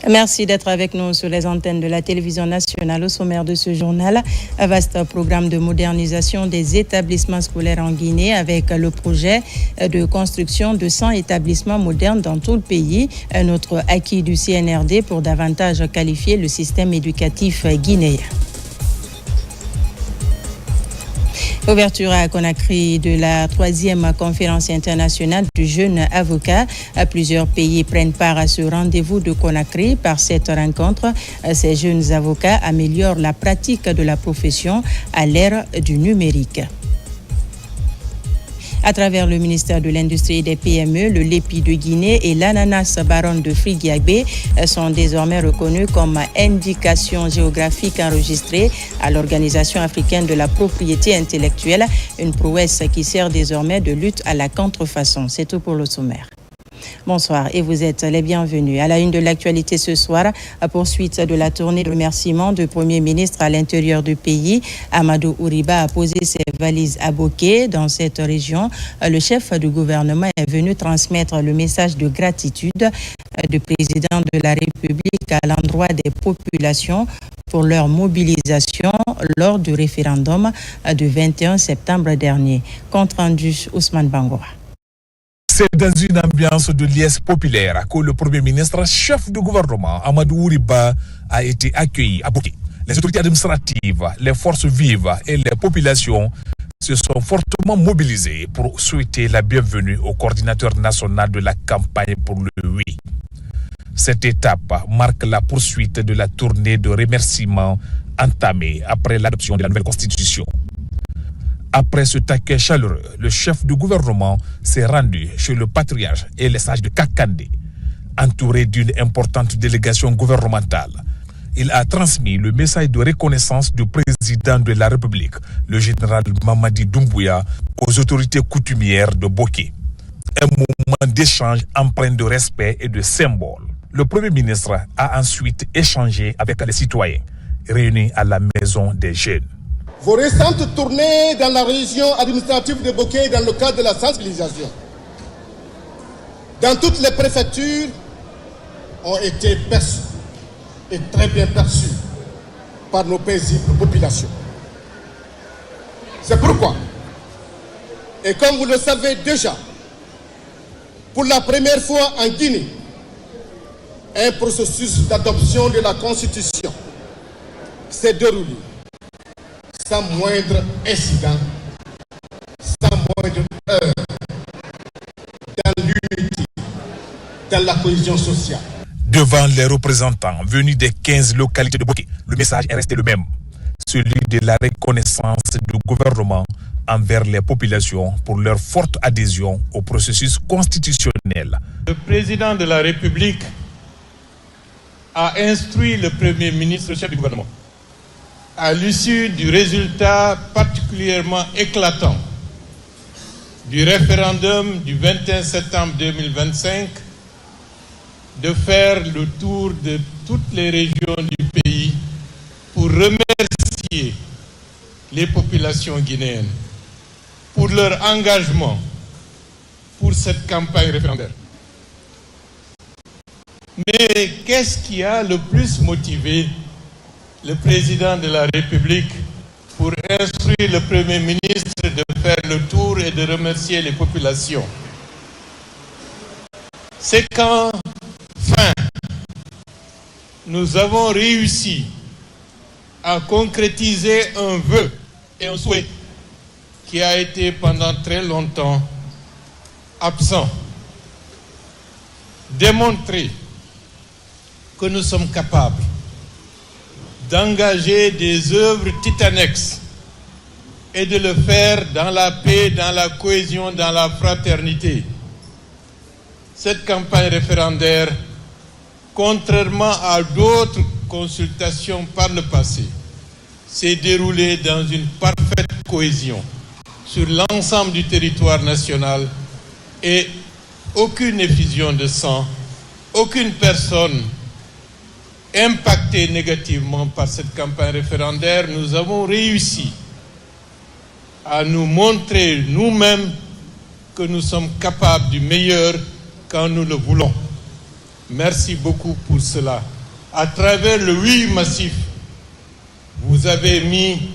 Merci d'être avec nous sur les antennes de la télévision nationale. Au sommaire de ce journal, un vaste programme de modernisation des établissements scolaires en Guinée avec le projet de construction de 100 établissements modernes dans tout le pays. Un autre acquis du CNRD pour davantage qualifier le système éducatif guinéen. Ouverture à Conakry de la 3e conférence internationale du jeune avocat. Plusieurs pays prennent part à ce rendez-vous de Conakry. Par cette rencontre, ces jeunes avocats améliorent la pratique de la profession à l'ère du numérique. À travers le ministère de l'Industrie et des PME, le lépi de Guinée et l'ananas baronne de Frigiagbé sont désormais reconnus comme indication géographique enregistrée à l'Organisation africaine de la propriété intellectuelle, une prouesse qui sert désormais de lutte à la contrefaçon. C'est tout pour le sommaire. Bonsoir et vous êtes les bienvenus. À la une de l'actualité ce soir, à poursuite de la tournée de remerciements du Premier ministre à l'intérieur du pays, Amadou Ouriba a posé ses valises à Boké. Dans cette région, le chef du gouvernement est venu transmettre le message de gratitude du président de la République à l'endroit des populations pour leur mobilisation lors du référendum du 21 septembre dernier. Compte rendu Ousmane Bangoura. C'est dans une ambiance de liesse populaire que le Premier ministre, chef du gouvernement, Amadou Ouriba, a été accueilli à Boké. Les autorités administratives, les forces vives et les populations se sont fortement mobilisées pour souhaiter la bienvenue au coordinateur national de la campagne pour le oui. Cette étape marque la poursuite de la tournée de remerciements entamée après l'adoption de la nouvelle constitution. Après ce accueil chaleureux, le chef du gouvernement s'est rendu chez le patriarche et les sages de Kakandé, entouré d'une importante délégation gouvernementale. Il a transmis le message de reconnaissance du président de la République, le général Mamadi Doumbouya, aux autorités coutumières de Boké. Un moment d'échange empreint de respect et de symbole. Le Premier ministre a ensuite échangé avec les citoyens réunis à la Maison des Jeunes. Vos récentes tournées dans la région administrative de Boké dans le cadre de la sensibilisation, dans toutes les préfectures, ont été perçues et très bien perçues par nos paisibles populations. C'est pourquoi, et comme vous le savez déjà, pour la première fois en Guinée, un processus d'adoption de la Constitution s'est déroulé sans moindre incident, sans moindre heure, dans l'unité, dans la cohésion sociale. Devant les représentants venus des 15 localités de Boké, le message est resté le même, celui de la reconnaissance du gouvernement envers les populations pour leur forte adhésion au processus constitutionnel. Le président de la République a instruit le Premier ministre, le chef du gouvernement, à l'issue du résultat particulièrement éclatant du référendum du 21 septembre 2025, de faire le tour de toutes les régions du pays pour remercier les populations guinéennes pour leur engagement pour cette campagne référendaire. Mais qu'est-ce qui a le plus motivé le président de la République pour instruire le Premier ministre de faire le tour et de remercier les populations? C'est qu'enfin, nous avons réussi à concrétiser un vœu et un souhait qui a été pendant très longtemps absent. Démontrer que nous sommes capables d'engager des œuvres titanesques et de le faire dans la paix, dans la cohésion, dans la fraternité. Cette campagne référendaire, contrairement à d'autres consultations par le passé, s'est déroulée dans une parfaite cohésion sur l'ensemble du territoire national et aucune effusion de sang, aucune personne impactés négativement par cette campagne référendaire. Nous avons réussi à nous montrer nous-mêmes que nous sommes capables du meilleur quand nous le voulons. Merci beaucoup pour cela. à travers le oui massif, vous avez mis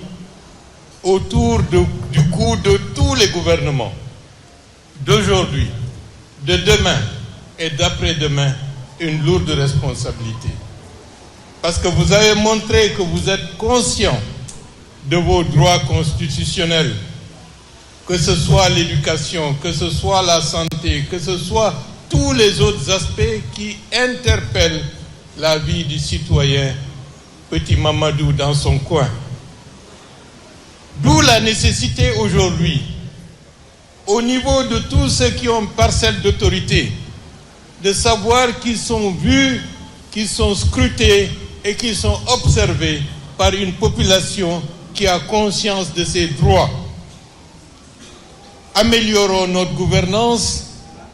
autour du cou de tous les gouvernements d'aujourd'hui, de demain et d'après-demain une lourde responsabilité. Parce que vous avez montré que vous êtes conscient de vos droits constitutionnels, que ce soit l'éducation, que ce soit la santé, que ce soit tous les autres aspects qui interpellent la vie du citoyen Petit Mamadou dans son coin. D'où la nécessité aujourd'hui, au niveau de tous ceux qui ont parcelle d'autorité, de savoir qu'ils sont vus, qu'ils sont scrutés et qu'ils sont observés par une population qui a conscience de ses droits. Améliorons notre gouvernance,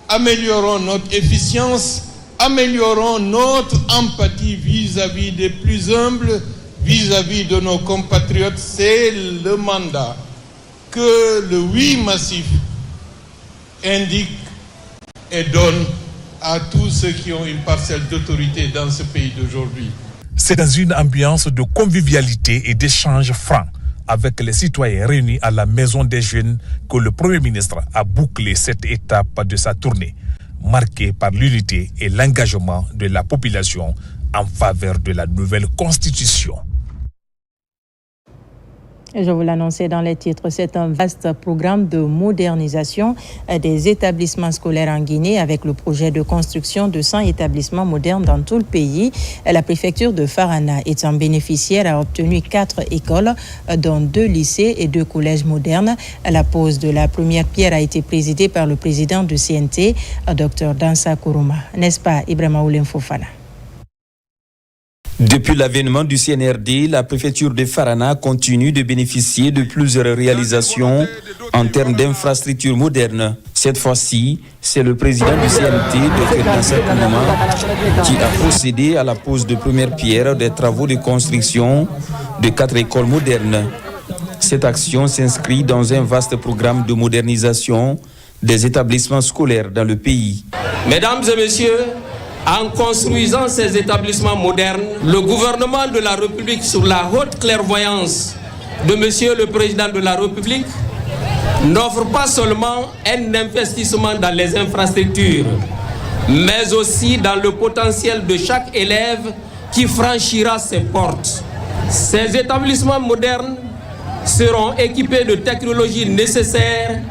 améliorons notre efficience, améliorons notre empathie vis-à-vis des plus humbles, vis-à-vis de nos compatriotes. C'est le mandat que le oui massif indique et donne à tous ceux qui ont une parcelle d'autorité dans ce pays d'aujourd'hui. C'est dans une ambiance de convivialité et d'échange franc avec les citoyens réunis à la Maison des Jeunes que le Premier ministre a bouclé cette étape de sa tournée, marquée par l'unité et l'engagement de la population en faveur de la nouvelle constitution. Je vous l'annonçais dans les titres, c'est un vaste programme de modernisation des établissements scolaires en Guinée avec le projet de construction de 100 établissements modernes dans tout le pays. La préfecture de Farana étant bénéficiaire a obtenu 4 écoles, dont 2 lycées et 2 collèges modernes. La pose de la première pierre a été présidée par le président du CNT, Dr Dansa Kourouma. N'est-ce pas, Ibrahima Oulem Fofana? Depuis l'avènement du CNRD, la préfecture de Farana continue de bénéficier de plusieurs réalisations en termes d'infrastructures modernes. Cette fois-ci, c'est le président du CNT, Dr Dansa Kourouma, qui a procédé à la pose de première pierre des travaux de construction de 4 écoles modernes. Cette action s'inscrit dans un vaste programme de modernisation des établissements scolaires dans le pays. Mesdames et messieurs, en construisant ces établissements modernes, le gouvernement de la République, sous la haute clairvoyance de Monsieur le Président de la République, n'offre pas seulement un investissement dans les infrastructures, mais aussi dans le potentiel de chaque élève qui franchira ses portes. Ces établissements modernes seront équipés de technologies nécessaires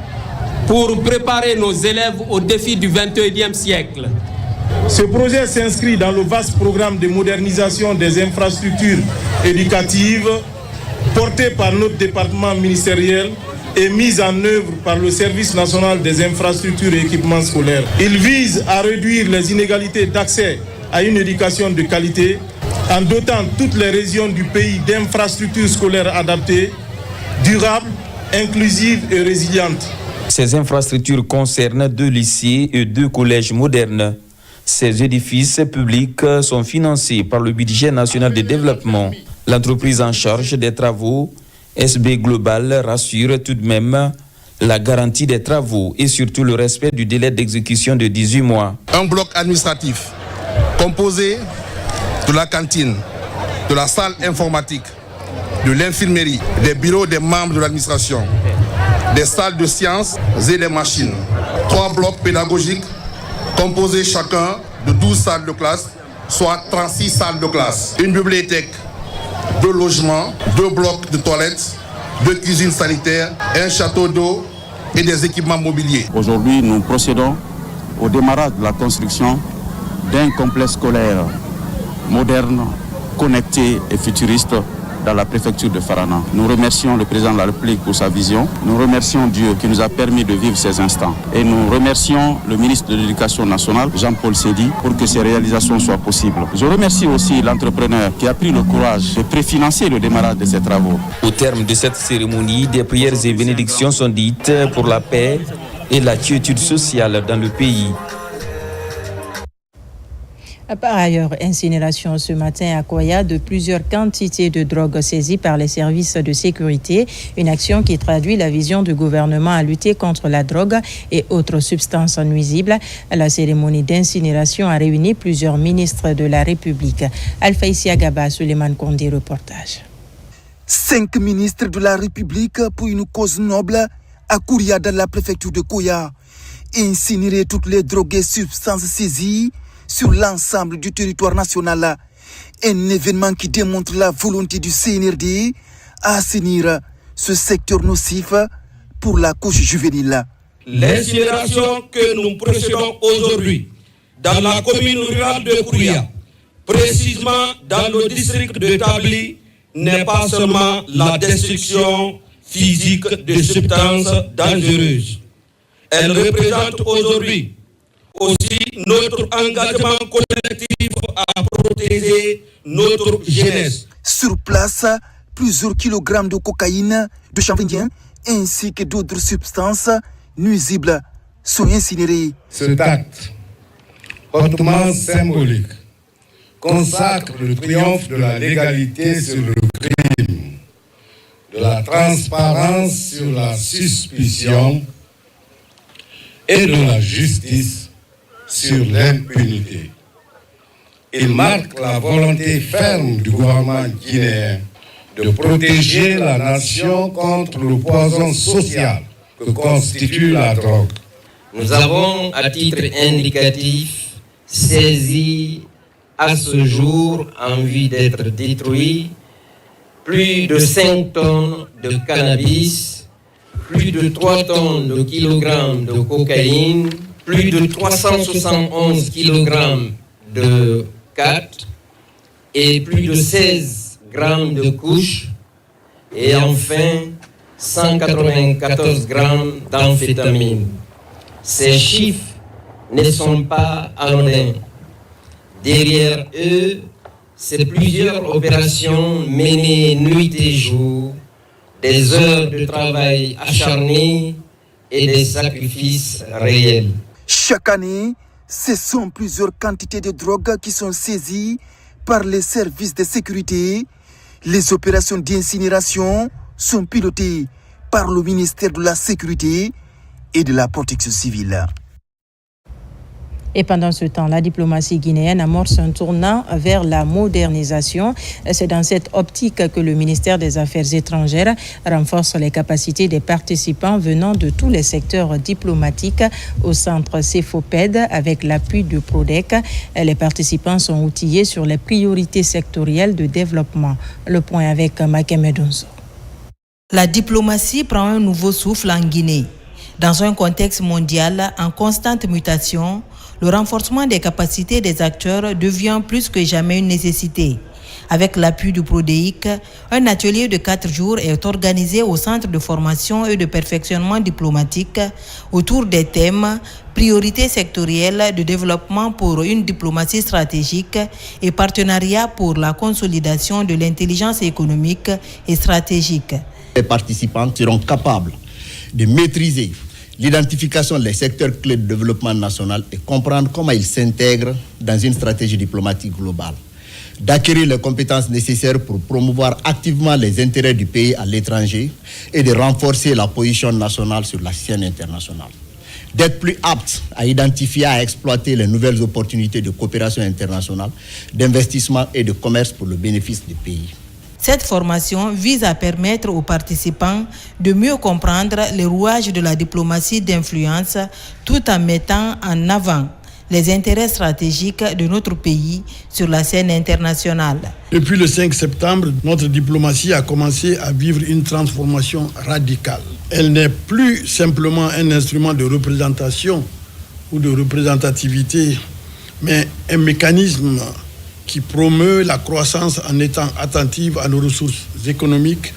pour préparer nos élèves aux défis du XXIe siècle. Ce projet s'inscrit dans le vaste programme de modernisation des infrastructures éducatives porté par notre département ministériel et mis en œuvre par le Service national des infrastructures et équipements scolaires. Il vise à réduire les inégalités d'accès à une éducation de qualité en dotant toutes les régions du pays d'infrastructures scolaires adaptées, durables, inclusives et résilientes. Ces infrastructures concernent 2 lycées et 2 collèges modernes. Ces édifices publics sont financés par le budget national de développement. L'entreprise en charge des travaux, SB Global, rassure tout de même la garantie des travaux et surtout le respect du délai d'exécution de 18 mois. Un bloc administratif composé de la cantine, de la salle informatique, de l'infirmerie, des bureaux des membres de l'administration, des salles de sciences et des machines. 3 blocs pédagogiques composés chacun de 12 salles de classe, soit 36 salles de classe. Une bibliothèque, 2 logements, 2 blocs de toilettes, 2 cuisines sanitaires, un château d'eau et des équipements mobiliers. Aujourd'hui, nous procédons au démarrage de la construction d'un complexe scolaire moderne, connecté et futuriste dans la préfecture de Farana. Nous remercions le président de la République pour sa vision. Nous remercions Dieu qui nous a permis de vivre ces instants. Et nous remercions le ministre de l'Éducation nationale, Jean-Paul Sédi, pour que ces réalisations soient possibles. Je remercie aussi l'entrepreneur qui a pris le courage de préfinancer le démarrage de ces travaux. Au terme de cette cérémonie, des prières et bénédictions sont dites pour la paix et la quiétude sociale dans le pays. Par ailleurs, incinération ce matin à Koya de plusieurs quantités de drogue saisies par les services de sécurité, une action qui traduit la vision du gouvernement à lutter contre la drogue et autres substances nuisibles. La cérémonie d'incinération a réuni plusieurs ministres de la République. Alpha Isiagaba, Suleiman Kondé, reportage. 5 ministres de la République pour une cause noble à Kouria dans la préfecture de Koya. Incinérer toutes les drogues et substances saisies sur l'ensemble du territoire national. Un événement qui démontre la volonté du CNRD à assainir ce secteur nocif pour la couche juvénile. L'incinération que nous procédons aujourd'hui dans la commune rurale de Kouria, précisément dans le district de Tabli, n'est pas seulement la destruction physique de substances dangereuses. Elle représente aujourd'hui aussi notre engagement collectif à protéger notre jeunesse. Sur place, plusieurs kilogrammes de cocaïne, de chanvre indien, ainsi que d'autres substances nuisibles sont incinérés. Cet acte, hautement symbolique, consacre le triomphe de la légalité sur le crime, de la transparence sur la suspicion et de la justice sur l'impunité. Il marque la volonté ferme du gouvernement guinéen de protéger la nation contre le poison social que constitue la drogue. Nous avons, à titre indicatif, saisi à ce jour, en vue d'être détruit, plus de 5 tonnes de cannabis, plus de 3 tonnes de kilogrammes de cocaïne, plus de 371 kilogrammes de cat et plus de 16 grammes de couche et enfin 194 grammes d'amphétamine. Ces chiffres ne sont pas anodins. Derrière eux, c'est plusieurs opérations menées nuit et jour, des heures de travail acharné et des sacrifices réels. Chaque année, ce sont plusieurs quantités de drogue qui sont saisies par les services de sécurité. Les opérations d'incinération sont pilotées par le ministère de la Sécurité et de la Protection civile. Et pendant ce temps, la diplomatie guinéenne amorce un tournant vers la modernisation. C'est dans cette optique que le ministère des Affaires étrangères renforce les capacités des participants venant de tous les secteurs diplomatiques au centre CEFOPED avec l'appui du PRODEC. Les participants sont outillés sur les priorités sectorielles de développement. Le point avec Makeme Donzo. La diplomatie prend un nouveau souffle en Guinée. Dans un contexte mondial en constante mutation, le renforcement des capacités des acteurs devient plus que jamais une nécessité. Avec l'appui du PRODEIC, un atelier de 4 jours est organisé au Centre de formation et de perfectionnement diplomatique autour des thèmes priorités sectorielles de développement pour une diplomatie stratégique et partenariat pour la consolidation de l'intelligence économique et stratégique. Les participants seront capables de maîtriser l'identification des secteurs clés de développement national et comprendre comment ils s'intègrent dans une stratégie diplomatique globale, d'acquérir les compétences nécessaires pour promouvoir activement les intérêts du pays à l'étranger et de renforcer la position nationale sur la scène internationale, d'être plus aptes à identifier et à exploiter les nouvelles opportunités de coopération internationale, d'investissement et de commerce pour le bénéfice du pays. Cette formation vise à permettre aux participants de mieux comprendre les rouages de la diplomatie d'influence tout en mettant en avant les intérêts stratégiques de notre pays sur la scène internationale. Depuis le 5 septembre, notre diplomatie a commencé à vivre une transformation radicale. Elle n'est plus simplement un instrument de représentation ou de représentativité, mais un mécanisme qui promeut la croissance en étant attentive à nos ressources économiques,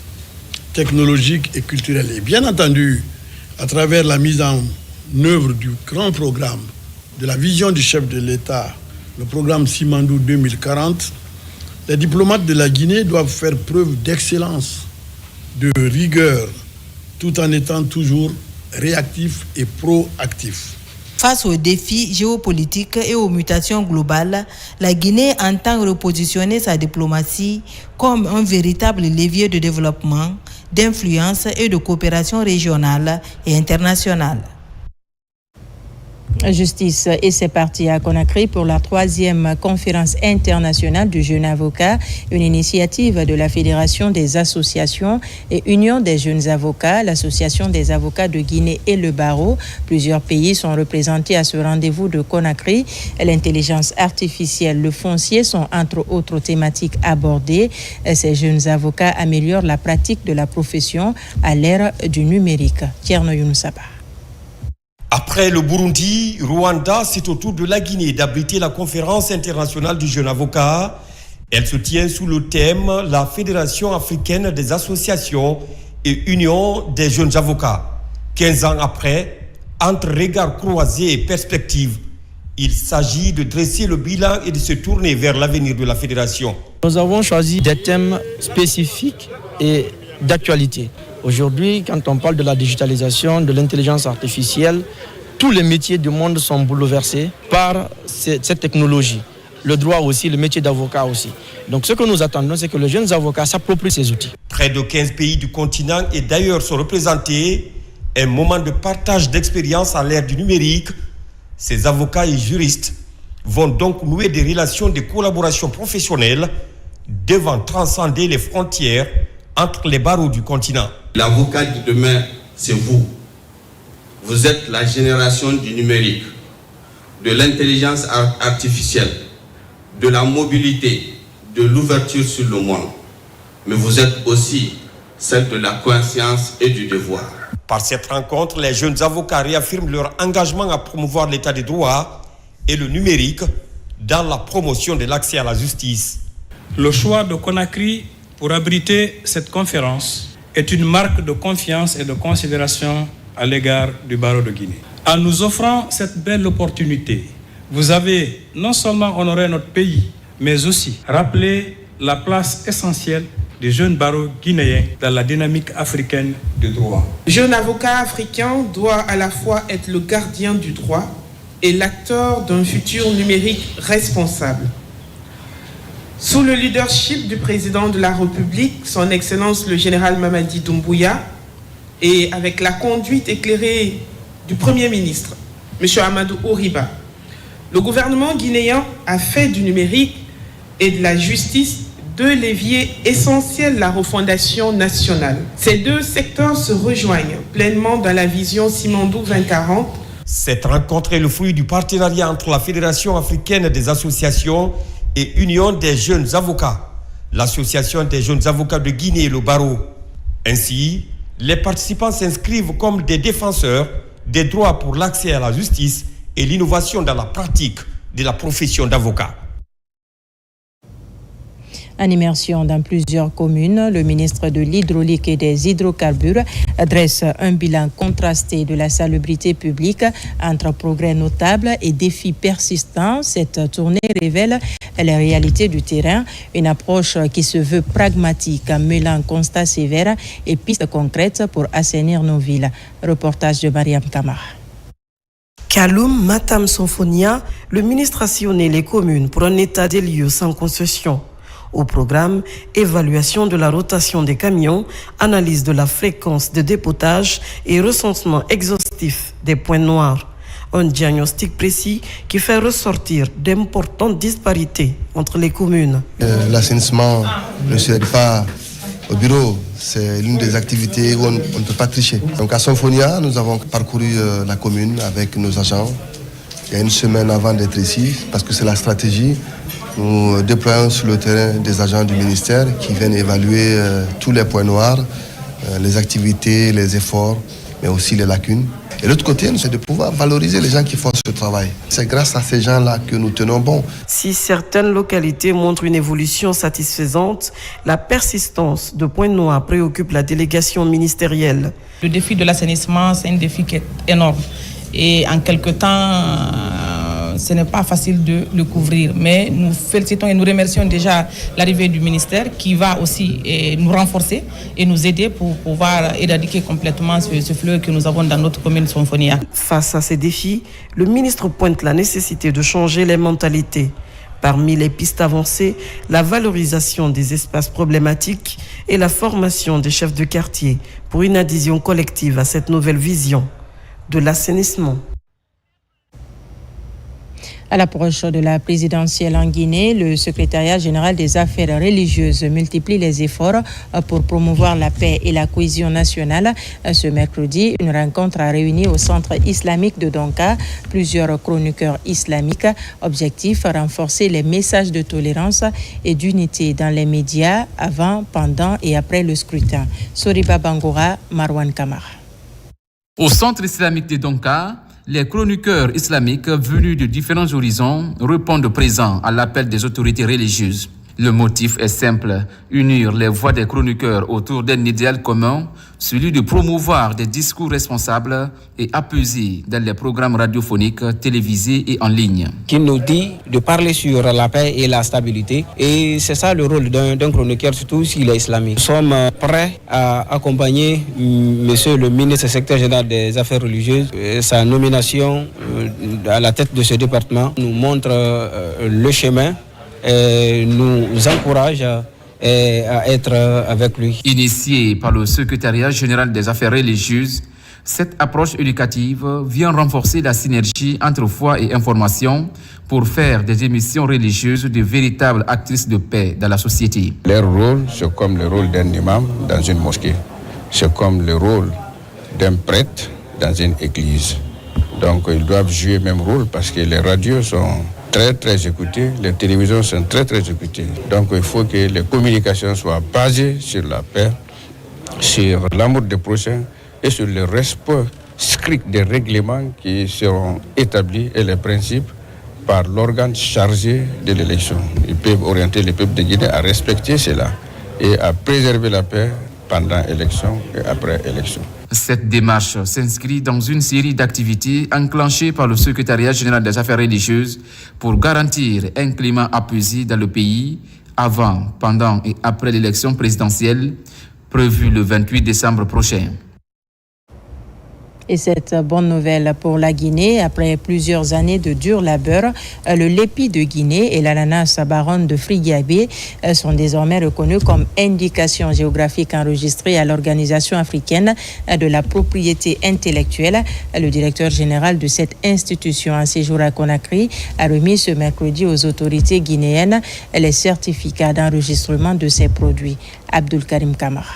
technologiques et culturelles. Et bien entendu, à travers la mise en œuvre du grand programme de la vision du chef de l'État, le programme Simandou 2040, les diplomates de la Guinée doivent faire preuve d'excellence, de rigueur, tout en étant toujours réactifs et proactifs. Face aux défis géopolitiques et aux mutations globales, la Guinée entend repositionner sa diplomatie comme un véritable levier de développement, d'influence et de coopération régionale et internationale. Justice et c'est parti à Conakry pour la 3e conférence internationale du jeune avocat, une initiative de la Fédération des associations et Union des jeunes avocats, l'Association des avocats de Guinée et le barreau. Plusieurs pays sont représentés à ce rendez-vous de Conakry. L'intelligence artificielle, le foncier sont entre autres thématiques abordées. Ces jeunes avocats améliorent la pratique de la profession à l'ère du numérique. Tierno Younoussaba. Après le Burundi, Rwanda, c'est au tour de la Guinée d'abriter la conférence internationale du jeune avocat. Elle se tient sous le thème « La Fédération africaine des associations et Union des jeunes avocats ». 15 ans après, entre regards croisés et perspectives, il s'agit de dresser le bilan et de se tourner vers l'avenir de la fédération. Nous avons choisi des thèmes spécifiques et d'actualité. Aujourd'hui, quand on parle de la digitalisation, de l'intelligence artificielle, tous les métiers du monde sont bouleversés par cette technologie. Le droit aussi, le métier d'avocat aussi. Donc ce que nous attendons, c'est que les jeunes avocats s'approprient ces outils. Près de 15 pays du continent et d'ailleurs sont représentés. Un moment de partage d'expérience à l'ère du numérique. Ces avocats et juristes vont donc nouer des relations de collaboration professionnelle devant transcender les frontières entre les barreaux du continent. L'avocat de demain, c'est vous. Vous êtes la génération du numérique, de l'intelligence artificielle, de la mobilité, de l'ouverture sur le monde. Mais vous êtes aussi celle de la conscience et du devoir. Par cette rencontre, les jeunes avocats réaffirment leur engagement à promouvoir l'état des droits et le numérique dans la promotion de l'accès à la justice. Le choix de Conakry pour abriter cette conférence est une marque de confiance et de considération à l'égard du barreau de Guinée. En nous offrant cette belle opportunité, vous avez non seulement honoré notre pays, mais aussi rappelé la place essentielle des jeunes barreaux guinéens dans la dynamique africaine du droit. Le jeune avocat africain doit à la fois être le gardien du droit et l'acteur d'un futur numérique responsable. Sous le leadership du président de la République, son Excellence le général Mamadi Doumbouya, et avec la conduite éclairée du Premier ministre, M. Amadou Ouriba, le gouvernement guinéen a fait du numérique et de la justice deux leviers essentiels de la refondation nationale. Ces deux secteurs se rejoignent pleinement dans la vision Simandou 2040. Cette rencontre est le fruit du partenariat entre la Fédération africaine des associations et Union des jeunes avocats, l'Association des jeunes avocats de Guinée et le barreau. Ainsi, les participants s'inscrivent comme des défenseurs des droits pour l'accès à la justice et l'innovation dans la pratique de la profession d'avocat. En immersion dans plusieurs communes, le ministre de l'Hydraulique et des Hydrocarbures dresse un bilan contrasté de la salubrité publique entre progrès notables et défis persistants. Cette tournée révèle les réalités du terrain, une approche qui se veut pragmatique, mêlant constats sévères et pistes concrètes pour assainir nos villes. Reportage de Mariam Kamara. Kaloum Matam Sonfonia, le ministre a sillonné les communes pour un état des lieux sans concession. Au programme, évaluation de la rotation des camions, analyse de la fréquence de dépotage et recensement exhaustif des points noirs. Un diagnostic précis qui fait ressortir d'importantes disparités entre les communes. L'assainissement ne se fait pas au bureau, c'est l'une des activités où on ne peut pas tricher. Donc à Sonfonia, nous avons parcouru la commune avec nos agents il y a une semaine avant d'être ici, parce que c'est la stratégie. Nous déployons sur le terrain des agents du ministère qui viennent évaluer tous les points noirs, les activités, les efforts, mais aussi les lacunes. Et l'autre côté, c'est de pouvoir valoriser les gens qui font ce travail. C'est grâce à ces gens-là que nous tenons bon. Si certaines localités montrent une évolution satisfaisante, la persistance de points noirs préoccupe la délégation ministérielle. Le défi de l'assainissement, c'est un défi qui est énorme. Et en quelque temps, ce n'est pas facile de le couvrir. Mais nous félicitons et nous remercions déjà l'arrivée du ministère qui va aussi nous renforcer et nous aider pour pouvoir éradiquer complètement ce fléau que nous avons dans notre commune Sonfonia. Face à ces défis, le ministre pointe la nécessité de changer les mentalités. Parmi les pistes avancées, la valorisation des espaces problématiques et la formation des chefs de quartier pour une adhésion collective à cette nouvelle vision de l'assainissement. À l'approche de la présidentielle en Guinée, le secrétariat général des affaires religieuses multiplie les efforts pour promouvoir la paix et la cohésion nationale. Ce mercredi, une rencontre a réuni au centre islamique de Donka plusieurs chroniqueurs islamiques. Objectif, renforcer les messages de tolérance et d'unité dans les médias avant, pendant et après le scrutin. Soriba Bangora, Marwan Kamara. Au centre islamique de Donka, les chroniqueurs islamiques venus de différents horizons répondent présents à l'appel des autorités religieuses. Le motif est simple, unir les voix des chroniqueurs autour d'un idéal commun, celui de promouvoir des discours responsables et apaisés dans les programmes radiophoniques, télévisés et en ligne. Qui nous dit de parler sur la paix et la stabilité. Et c'est ça le rôle d'un chroniqueur, surtout s'il est islamique. Nous sommes prêts à accompagner monsieur le ministre secrétaire général des affaires religieuses. Sa nomination à la tête de ce département nous montre le chemin. Et nous encourage à être avec lui. Initié par le secrétariat général des affaires religieuses, cette approche éducative vient renforcer la synergie entre foi et information pour faire des émissions religieuses de véritables actrices de paix dans la société. Leur rôle, c'est comme le rôle d'un imam dans une mosquée. C'est comme le rôle d'un prêtre dans une église. Donc ils doivent jouer le même rôle parce que les radios sont très écoutées, les télévisions sont très écoutées. Donc il faut que les communications soient basées sur la paix, sur l'amour des prochains et sur le respect strict des règlements qui seront établis et les principes par l'organe chargé de l'élection. Ils peuvent orienter le peuple de Guinée à respecter cela et à préserver la paix pendant l'élection et après l'élection. Cette démarche s'inscrit dans une série d'activités enclenchées par le secrétariat général des affaires religieuses pour garantir un climat apaisé dans le pays avant, pendant et après l'élection présidentielle prévue le 28 décembre prochain. Et cette bonne nouvelle pour la Guinée, après plusieurs années de dur labeur, le lépi de Guinée et l'ananas baronne de Frigiagbé sont désormais reconnus comme indication géographique enregistrée à l'Organisation africaine de la propriété intellectuelle. Le directeur général de cette institution en séjour à Conakry a remis ce mercredi aux autorités guinéennes les certificats d'enregistrement de ces produits. Abdul Karim Kamara.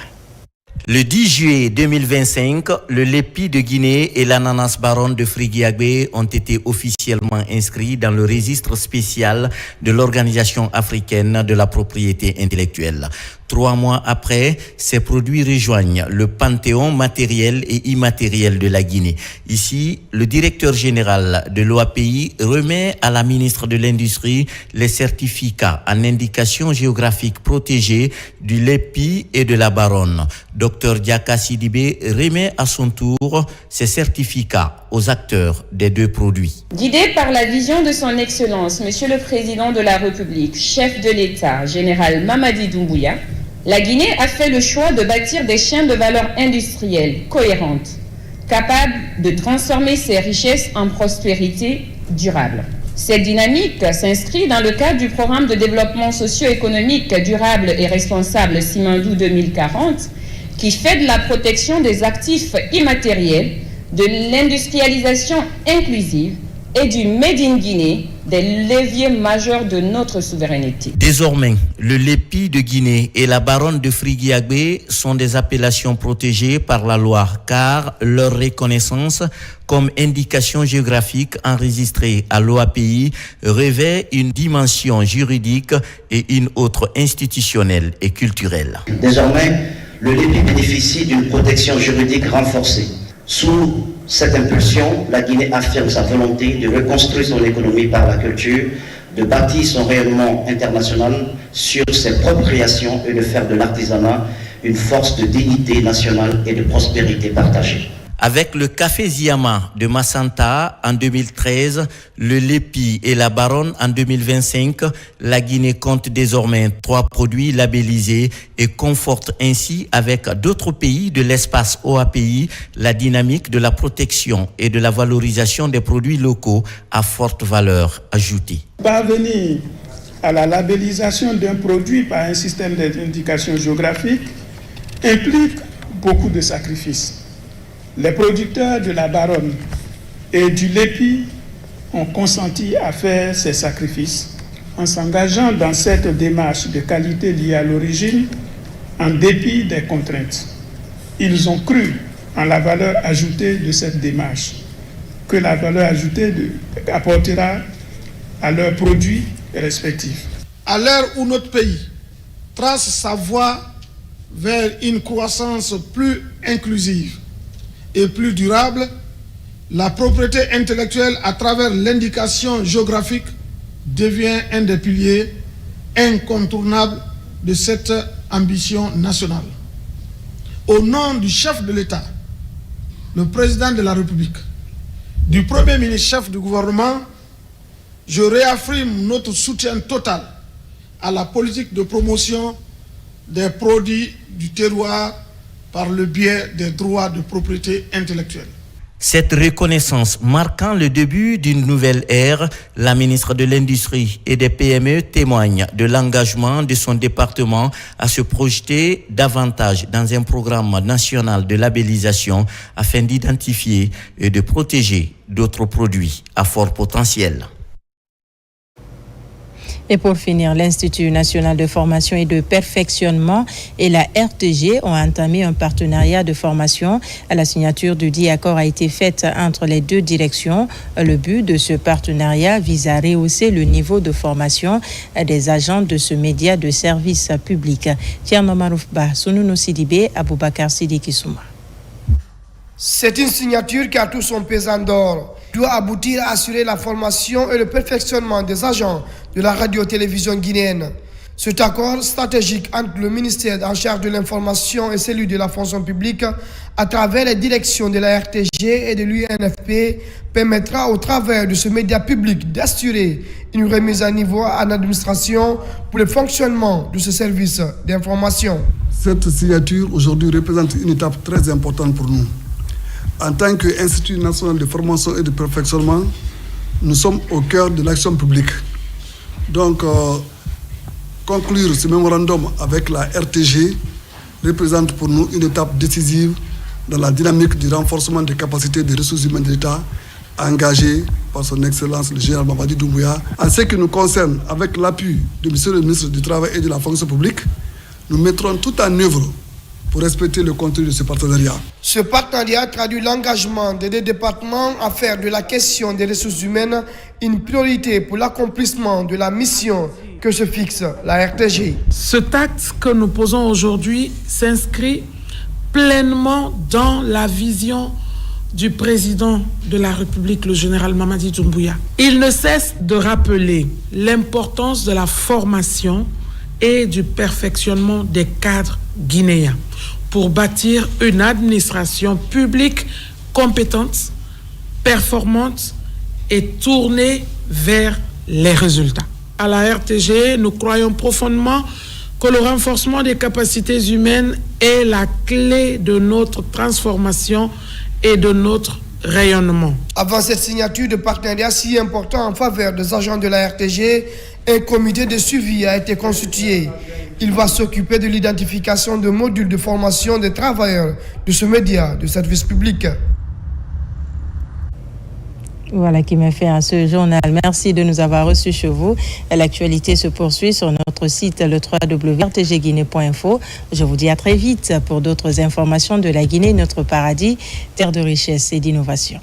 Le 10 juillet 2025, le lépi de Guinée et l'ananas baronne de Frigiagbé ont été officiellement inscrits dans le registre spécial de l'Organisation africaine de la propriété intellectuelle. 3 mois après, ces produits rejoignent le panthéon matériel et immatériel de la Guinée. Ici, le directeur général de l'OAPI remet à la ministre de l'Industrie les certificats en indication géographique protégée du lépi et de la baronne. Dr Diaka Sidibé remet à son tour ces certificats aux acteurs des deux produits. Guidé par la vision de son Excellence, Monsieur le Président de la République, chef de l'État, général Mamadi Doumbouya, la Guinée a fait le choix de bâtir des chaînes de valeur industrielle cohérentes, capables de transformer ses richesses en prospérité durable. Cette dynamique s'inscrit dans le cadre du programme de développement socio-économique durable et responsable Simandou 2040, qui fait de la protection des actifs immatériels, de l'industrialisation inclusive et du Made in Guinée des leviers majeurs de notre souveraineté. Désormais, le lépi de Guinée et la baronne de Frigiagbé sont des appellations protégées par la loi, car leur reconnaissance comme indication géographique enregistrée à l'OAPI revêt une dimension juridique et une autre institutionnelle et culturelle. Désormais, le lépi bénéficie d'une protection juridique renforcée. Sous cette impulsion, la Guinée affirme sa volonté de reconstruire son économie par la culture, de bâtir son rayonnement international sur ses propres créations et de faire de l'artisanat une force de dignité nationale et de prospérité partagée. Avec le café Ziama de Massanta en 2013, le Lépi et la Baronne en 2025, la Guinée compte désormais 3 produits labellisés et conforte ainsi avec d'autres pays de l'espace OAPI la dynamique de la protection et de la valorisation des produits locaux à forte valeur ajoutée. Parvenir à la labellisation d'un produit par un système d'indication géographique implique beaucoup de sacrifices. Les producteurs de la Baronne et du Lépi ont consenti à faire ces sacrifices en s'engageant dans cette démarche de qualité liée à l'origine en dépit des contraintes. Ils ont cru en la valeur ajoutée de cette démarche, que la valeur ajoutée apportera à leurs produits respectifs. À l'heure où notre pays trace sa voie vers une croissance plus inclusive et plus durable, la propriété intellectuelle à travers l'indication géographique devient un des piliers incontournables de cette ambition nationale. Au nom du chef de l'État, le président de la République, du Premier ministre chef du gouvernement, je réaffirme notre soutien total à la politique de promotion des produits du terroir par le biais des droits de propriété intellectuelle. Cette reconnaissance marquant le début d'une nouvelle ère, la ministre de l'Industrie et des PME témoigne de l'engagement de son département à se projeter davantage dans un programme national de labellisation afin d'identifier et de protéger d'autres produits à fort potentiel. Et pour finir, l'Institut national de formation et de perfectionnement et la RTG ont entamé un partenariat de formation. La signature du dit accord a été faite entre les deux directions. Le but de ce partenariat vise à rehausser le niveau de formation des agents de ce média de service public. Tierno Maroufba, Sununu Sidibé, Aboubakar Sidiki Souma. C'est une signature qui a tout son pesant d'or. Doit aboutir à assurer la formation et le perfectionnement des agents de la radio-télévision guinéenne. Cet accord stratégique entre le ministère en charge de l'information et celui de la fonction publique à travers les directions de la RTG et de l'UNFP permettra au travers de ce média public d'assurer une remise à niveau en administration pour le fonctionnement de ce service d'information. Cette signature aujourd'hui représente une étape très importante pour nous. En tant qu'Institut national de formation et de perfectionnement, nous sommes au cœur de l'action publique. Donc, conclure ce mémorandum avec la RTG représente pour nous une étape décisive dans la dynamique du renforcement des capacités des ressources humaines de l'État engagées par son Excellence le général Mamadi Doumbouya. En ce qui nous concerne, avec l'appui de M. le ministre du Travail et de la fonction publique, nous mettrons tout en œuvre pour respecter le contenu de ce partenariat. Ce partenariat traduit l'engagement des deux départements à faire de la question des ressources humaines une priorité pour l'accomplissement de la mission que se fixe la RTG. Cet acte que nous posons aujourd'hui s'inscrit pleinement dans la vision du président de la République, le général Mamadi Doumbouya. Il ne cesse de rappeler l'importance de la formation et du perfectionnement des cadres guinéens pour bâtir une administration publique compétente, performante et tournée vers les résultats. À la RTG, nous croyons profondément que le renforcement des capacités humaines est la clé de notre transformation et de notre rayonnement. Avant cette signature de partenariat si important en faveur des agents de la RTG, un comité de suivi a été constitué. Il va s'occuper de l'identification de modules de formation des travailleurs de ce média de service public. Voilà qui m'a fait à ce journal. Merci de nous avoir reçus chez vous. L'actualité se poursuit sur notre site le www.rtgguinée.info. Je vous dis à très vite pour d'autres informations de la Guinée, notre paradis, terre de richesse et d'innovation.